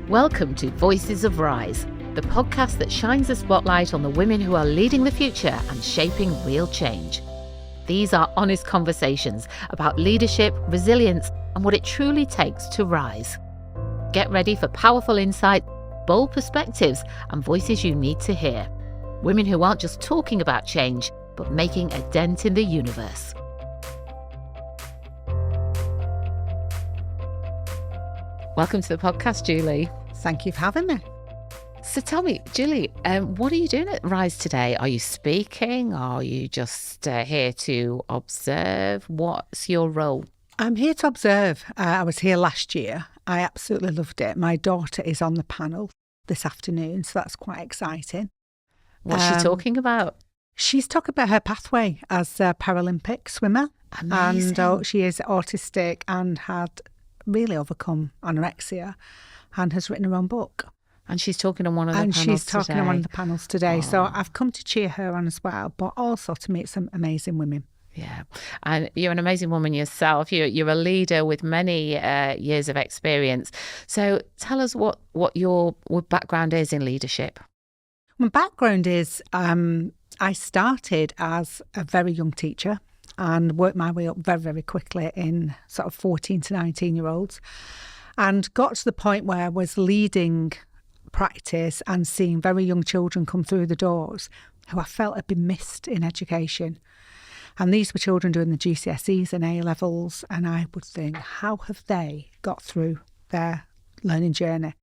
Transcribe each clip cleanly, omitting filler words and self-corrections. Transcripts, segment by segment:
Welcome to Voices of Rise, the podcast that shines a spotlight on the women who are leading the future and shaping real change. These are honest conversations about leadership, resilience, and what it truly takes to rise. Get ready for powerful insight, bold perspectives, and voices you need to hear. Women who aren't just talking about change, but making a dent in the universe. Welcome to the podcast, Julie. Thank you for having me. So tell me, Julie, what are you doing at Rise today? Are you speaking? Are you just here to observe? What's your role? I'm here to observe. I was here last year. I absolutely loved it. My daughter is on the panel this afternoon, so that's quite exciting. What's she talking about? She's talking about her pathway as a Paralympic swimmer. Amazing. And she is autistic and had really overcome anorexia and has written her own book. And she's talking on one of the panels today. And she's talking on one of the panels today. So I've come to cheer her on as well, but also to meet some amazing women. Yeah. And you're an amazing woman yourself. You're a leader with many years of experience. So tell us what your background is in leadership. My background is I started as a very young teacher and worked my way up very, very quickly in sort of 14 to 19-year-olds and got to the point where I was leading practice and seeing very young children come through the doors who I felt had been missed in education. And these were children doing the GCSEs and A-levels, and I would think, how have they got through their learning journey?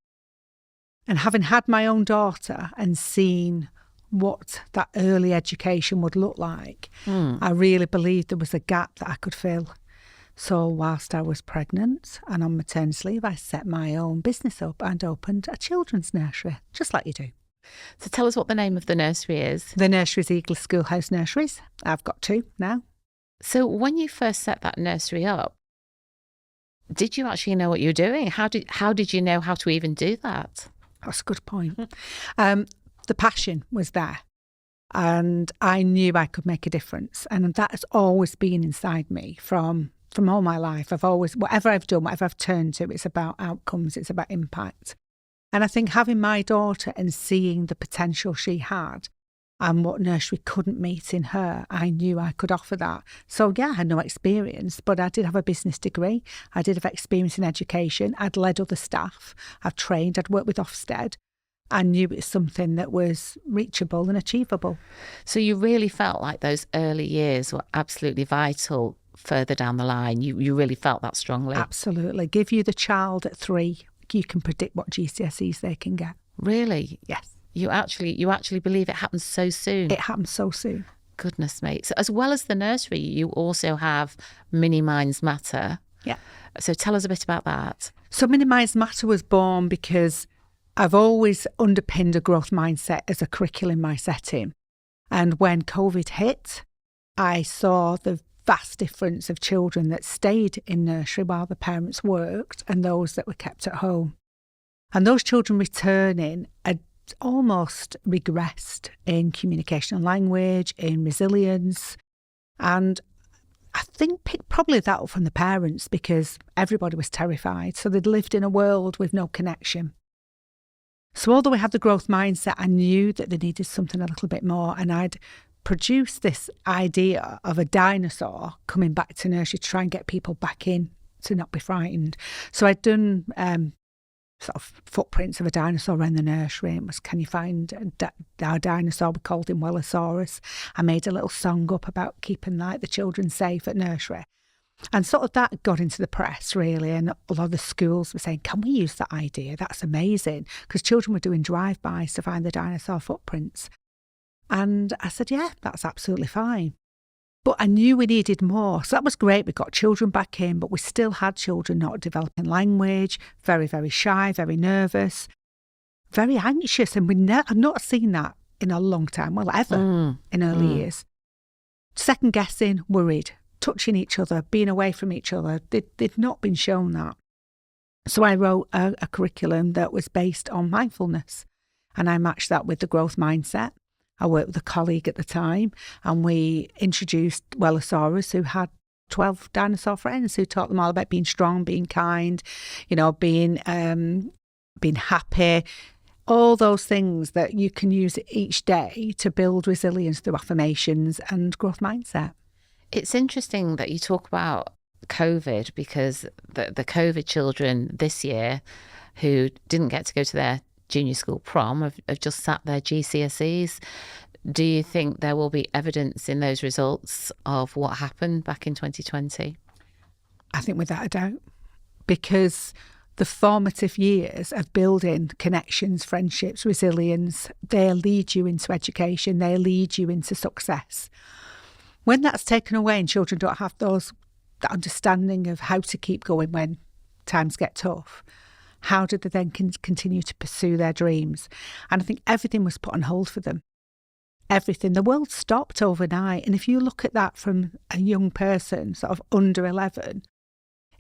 And having had my own daughter and seen what that early education would look like, I really believed there was a gap that I could fill. So whilst I was pregnant and on maternity leave, I set my own business up and opened a children's nursery, just like you do. So tell us what the name of the nursery is. The nursery is Eagle Schoolhouse Nurseries. I've got 2 now. So when you first set that nursery up, did you actually know what you were doing? How did you know how to even do that? That's a good point. The passion was there and I knew I could make a difference. And that has always been inside me from all my life. I've always, whatever I've done, whatever I've turned to, it's about outcomes, it's about impact. And I think having my daughter and seeing the potential she had and what nursery couldn't meet in her, I knew I could offer that. So yeah, I had no experience, but I did have a business degree. I did have experience in education. I'd led other staff. I've trained. I'd worked with Ofsted. I knew it was something that was reachable and achievable. So you really felt like those early years were absolutely vital further down the line. You really felt that strongly. Absolutely. Give you the child at 3, you can predict what GCSEs they can get. Really? Yes. You actually believe it happens so soon? It happens so soon. Goodness me. So as well as the nursery, you also have Mini Minds Matter. Yeah. So tell us a bit about that. So Mini Minds Matter was born because I've always underpinned a growth mindset as a curriculum in my setting. And when COVID hit, I saw the vast difference of children that stayed in nursery while the parents worked and those that were kept at home. And those children returning had almost regressed in communication and language, in resilience. And I think picked probably that up from the parents because everybody was terrified. So they'd lived in a world with no connection. So although we had the growth mindset, I knew that they needed something a little bit more. And I'd produced this idea of a dinosaur coming back to nursery to try and get people back in to not be frightened. So I'd done sort of footprints of a dinosaur around the nursery. It was, can you find our dinosaur? We called him Wellosaurus. I made a little song up about keeping the children safe at nursery. And sort of that got into the press, really, and a lot of the schools were saying, can we use that idea? That's amazing, because children were doing drive-bys to find the dinosaur footprints. And I said, yeah, that's absolutely fine. But I knew we needed more. So that was great. We got children back in, but we still had children not developing language, very, very shy, very nervous, very anxious. And I've not seen that in a long time, well, ever in early years. Second guessing, worried, touching each other, being away from each other. They'd not been shown that. So I wrote a curriculum that was based on mindfulness, and I matched that with the growth mindset. I worked with a colleague at the time, and we introduced Wellosaurus, who had 12 dinosaur friends, who taught them all about being strong, being kind, being being happy, all those things that you can use each day to build resilience through affirmations and growth mindset. It's interesting that you talk about COVID, because the COVID children this year who didn't get to go to their junior school prom have just sat their GCSEs. Do you think there will be evidence in those results of what happened back in 2020? I think without a doubt, because the formative years of building connections, friendships, resilience, they lead you into education, they lead you into success. When that's taken away and children don't have that understanding of how to keep going when times get tough, how do they then continue to pursue their dreams? And I think everything was put on hold for them. Everything. The world stopped overnight. And if you look at that from a young person, sort of under 11,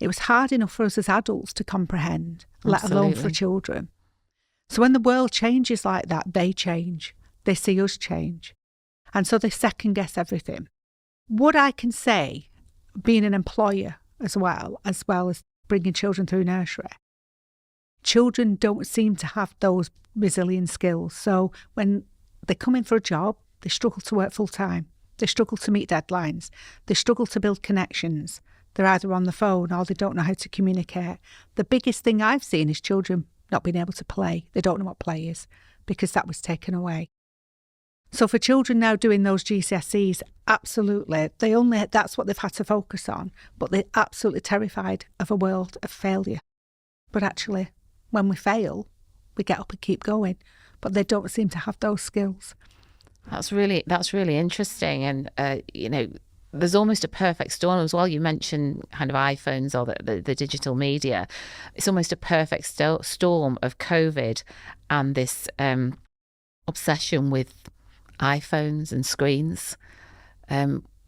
it was hard enough for us as adults to comprehend, let alone for children. So when the world changes like that, they change. They see us change. And so they second guess everything. What I can say, being an employer as well as bringing children through nursery, children don't seem to have those resilient skills. So when they come in for a job, they struggle to work full time. They struggle to meet deadlines. They struggle to build connections. They're either on the phone or they don't know how to communicate. The biggest thing I've seen is children not being able to play. They don't know what play is because that was taken away. So for children now doing those GCSEs, absolutely, that's what they've had to focus on, but they're absolutely terrified of a world of failure. But actually, when we fail, we get up and keep going, but they don't seem to have those skills. That's really interesting. And, there's almost a perfect storm as well. You mentioned kind of iPhones or the digital media. It's almost a perfect storm of COVID and this obsession with iPhones and screens.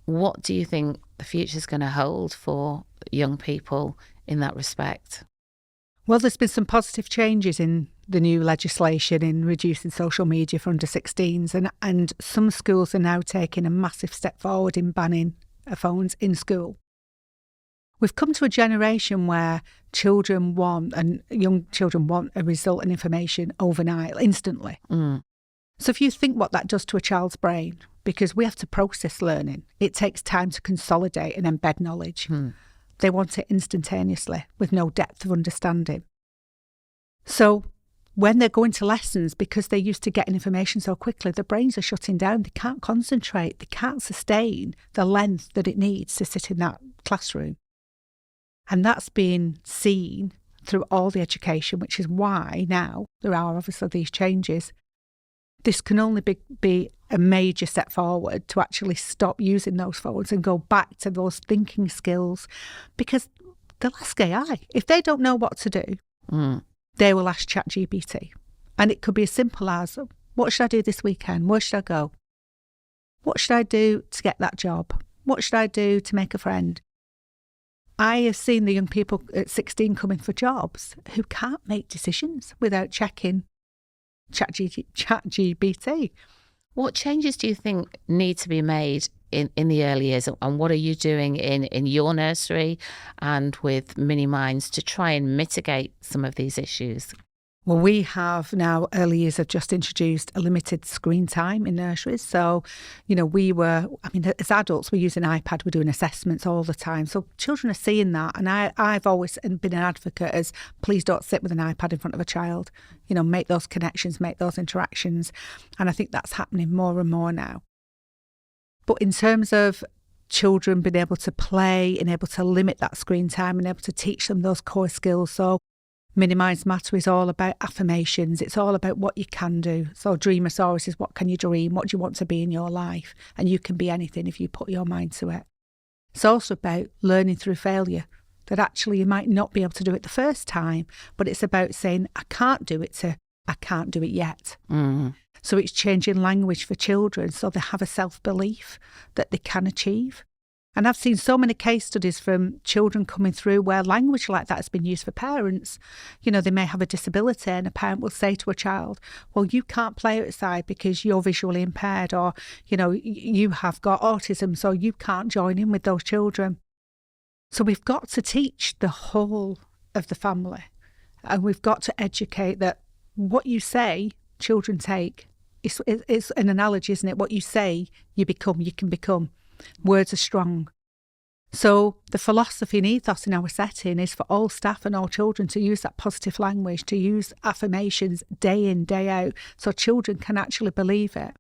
What do you think the future is going to hold for young people in that respect? Well, there's been some positive changes in the new legislation in reducing social media for under 16s, and some schools are now taking a massive step forward in banning phones in school. We've come to a generation where young children want a result and information overnight, instantly. So if you think what that does to a child's brain, because we have to process learning, it takes time to consolidate and embed knowledge. They want it instantaneously with no depth of understanding. So when they're going to lessons, because they're used to getting information so quickly, their brains are shutting down. They can't concentrate. They can't sustain the length that it needs to sit in that classroom. And that's being seen through all the education, which is why now there are obviously these changes. This can only be a major step forward to actually stop using those phones and go back to those thinking skills, because they'll ask AI. If they don't know what to do, they will ask ChatGPT. And it could be as simple as, what should I do this weekend? Where should I go? What should I do to get that job? What should I do to make a friend? I have seen the young people at 16 coming for jobs who can't make decisions without checking ChatGPT. What changes do you think need to be made in the early years, and what are you doing in your nursery and with Mini Minds to try and mitigate some of these issues? Well, we have now, early years have just introduced a limited screen time in nurseries. So, as adults, we're using iPad, we're doing assessments all the time. So children are seeing that. And I've always been an advocate as, please don't sit with an iPad in front of a child. Make those connections, make those interactions. And I think that's happening more and more now. But in terms of children being able to play and able to limit that screen time and able to teach them those core skills. So Minimize Matter is all about affirmations. It's all about what you can do. So Dreamosaurus is, what can you dream? What do you want to be in your life? And you can be anything if you put your mind to it. It's also about learning through failure, that actually you might not be able to do it the first time, but it's about saying, I can't do it, to I can't do it yet. So it's changing language for children so they have a self-belief that they can achieve. And I've seen so many case studies from children coming through where language like that has been used for parents. They may have a disability and a parent will say to a child, well, you can't play outside because you're visually impaired, or, you have got autism, so you can't join in with those children. So we've got to teach the whole of the family And we've got to educate that what you say, children take. It's an analogy, isn't it? What you say, you can become. Words are strong. So the philosophy and ethos in our setting is for all staff and all children to use that positive language, to use affirmations day in, day out, so children can actually believe it.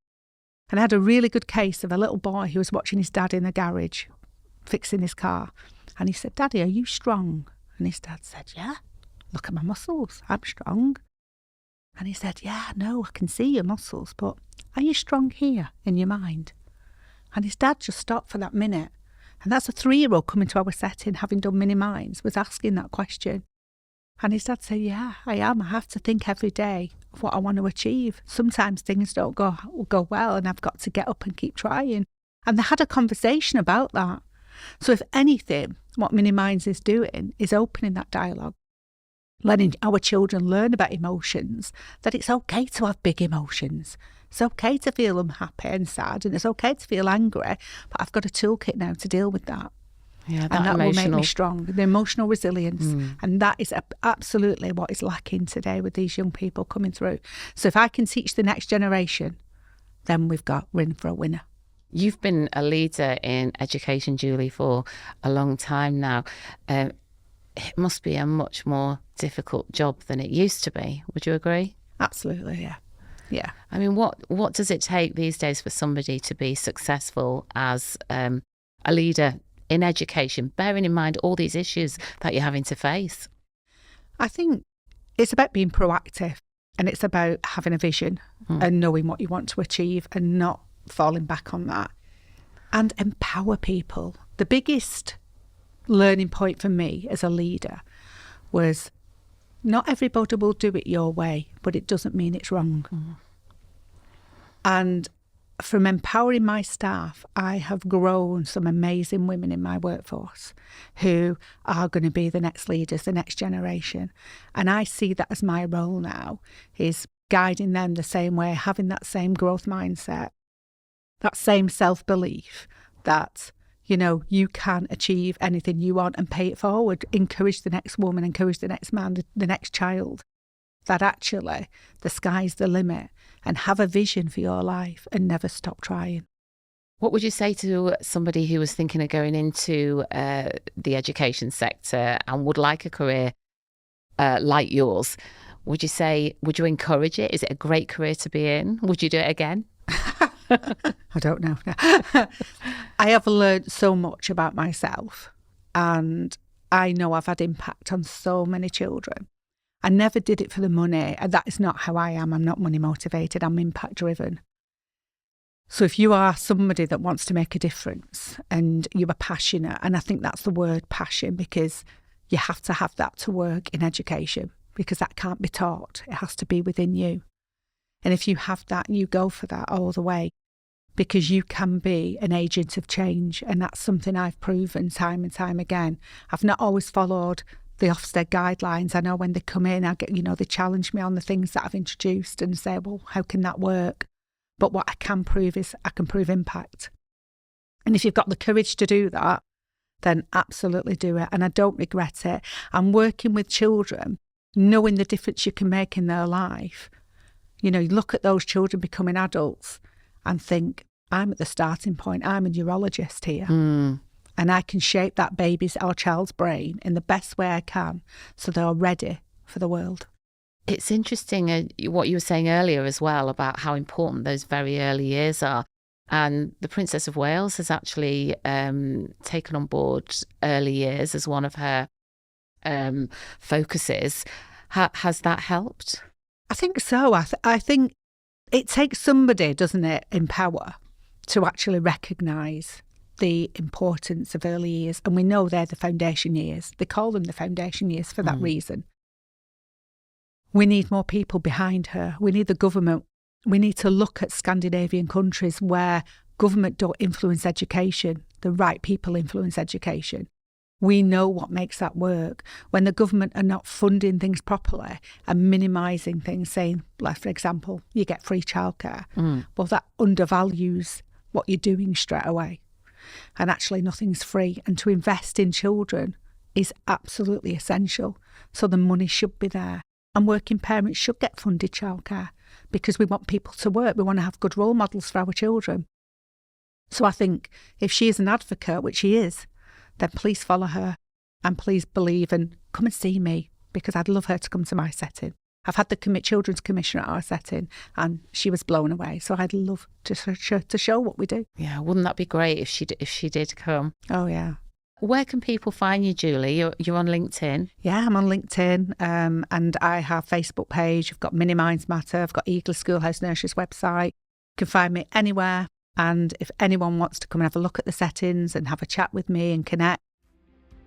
And I had a really good case of a little boy who was watching his dad in the garage, fixing his car. And he said, "Daddy, are you strong?" And his dad said, "Yeah, look at my muscles, I'm strong." And he said, "Yeah, no, I can see your muscles, but are you strong here in your mind?" And his dad just stopped for that minute. And that's a 3-year-old coming to our setting, having done mini minds, was asking that question. And his dad said, "Yeah, I am. I have to think every day of what I want to achieve. Sometimes things don't go well and I've got to get up and keep trying." And they had a conversation about that. So if anything, what Mini Minds is doing is opening that dialogue, letting our children learn about emotions, that it's okay to have big emotions. It's okay to feel unhappy and sad, and it's okay to feel angry, but I've got a toolkit now to deal with that. Yeah, and that will make me strong. The emotional resilience. And that is absolutely what is lacking today with these young people coming through. So if I can teach the next generation, then we're in for a winner. You've been a leader in education, Julie, for a long time now. It must be a much more difficult job than it used to be. Would you agree? Absolutely, yeah. Yeah. I mean, what does it take these days for somebody to be successful as a leader in education, bearing in mind all these issues that you're having to face? I think it's about being proactive, and it's about having a vision and knowing what you want to achieve and not falling back on that, and empower people. The biggest learning point for me as a leader was not everybody will do it your way, but it doesn't mean it's wrong. And from empowering my staff, I have grown some amazing women in my workforce who are going to be the next leaders, the next generation. And I see that as my role now, is guiding them the same way, having that same growth mindset, that same self-belief that, you know, you can achieve anything you want and pay it forward. Encourage the next woman, encourage the next man, the next child, that actually the sky's the limit, and have a vision for your life and never stop trying. What would you say to somebody who was thinking of going into the education sector and would like a career like yours? Would you encourage it? Is it a great career to be in? Would you do it again? I don't know. I have learned so much about myself, and I know I've had impact on so many children. I never did it for the money, and that is not how I am. I'm not money motivated, I'm impact driven. So if you are somebody that wants to make a difference and you are passionate, and I think that's the word, passion, because you have to have that to work in education, because that can't be taught. It has to be within you. And if you have that, you go for that all the way, because you can be an agent of change. And that's something I've proven time and time again. I've not always followed the Ofsted guidelines. I know when they come in, they challenge me on the things that I've introduced and say, well, how can that work? But what I can prove is I can prove impact. And if you've got the courage to do that, then absolutely do it. And I don't regret it. I'm working with children, knowing the difference you can make in their life. You know, you look at those children becoming adults and think, I'm at the starting point. I'm a neurologist here. And I can shape that baby's or child's brain in the best way I can so they're ready for the world. It's interesting what you were saying earlier as well about how important those very early years are. And the Princess of Wales has actually taken on board early years as one of her focuses. Has that helped? I think so. I think it takes somebody, doesn't it, in power to actually recognise the importance of early years. And we know they're the foundation years. They call them the foundation years for that reason. We need more people behind her. We need the government. We need to look at Scandinavian countries where government don't influence education. The right people influence education. We know what makes that work. When the government are not funding things properly and minimising things, saying, like, for example, you get free childcare. Well, that undervalues what you're doing straight away. And actually nothing's free. And to invest in children is absolutely essential. So the money should be there. And working parents should get funded childcare because we want people to work. We want to have good role models for our children. So I think if she is an advocate, which she is, then please follow her and please believe and come and see me because I'd love her to come to my setting. I've had the Children's Commissioner at our setting and she was blown away. So I'd love to show what we do. Yeah, wouldn't that be great if she did come? Oh, yeah. Where can people find you, Julie? You're on LinkedIn. Yeah, I'm on LinkedIn and I have a Facebook page. I've got Mini Minds Matter. I've got Eagles Schoolhouse Nursery's website. You can find me anywhere. And if anyone wants to come and have a look at the settings and have a chat with me and connect,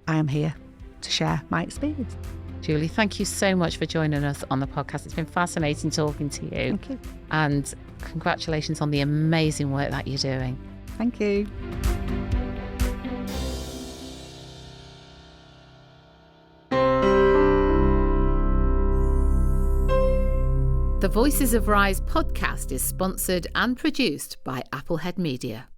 I am here to share my experience. Julie, thank you so much for joining us on the podcast. It's been fascinating talking to you. Thank you. And congratulations on the amazing work that you're doing. Thank you. The Voices of Rise podcast is sponsored and produced by Applehead Media.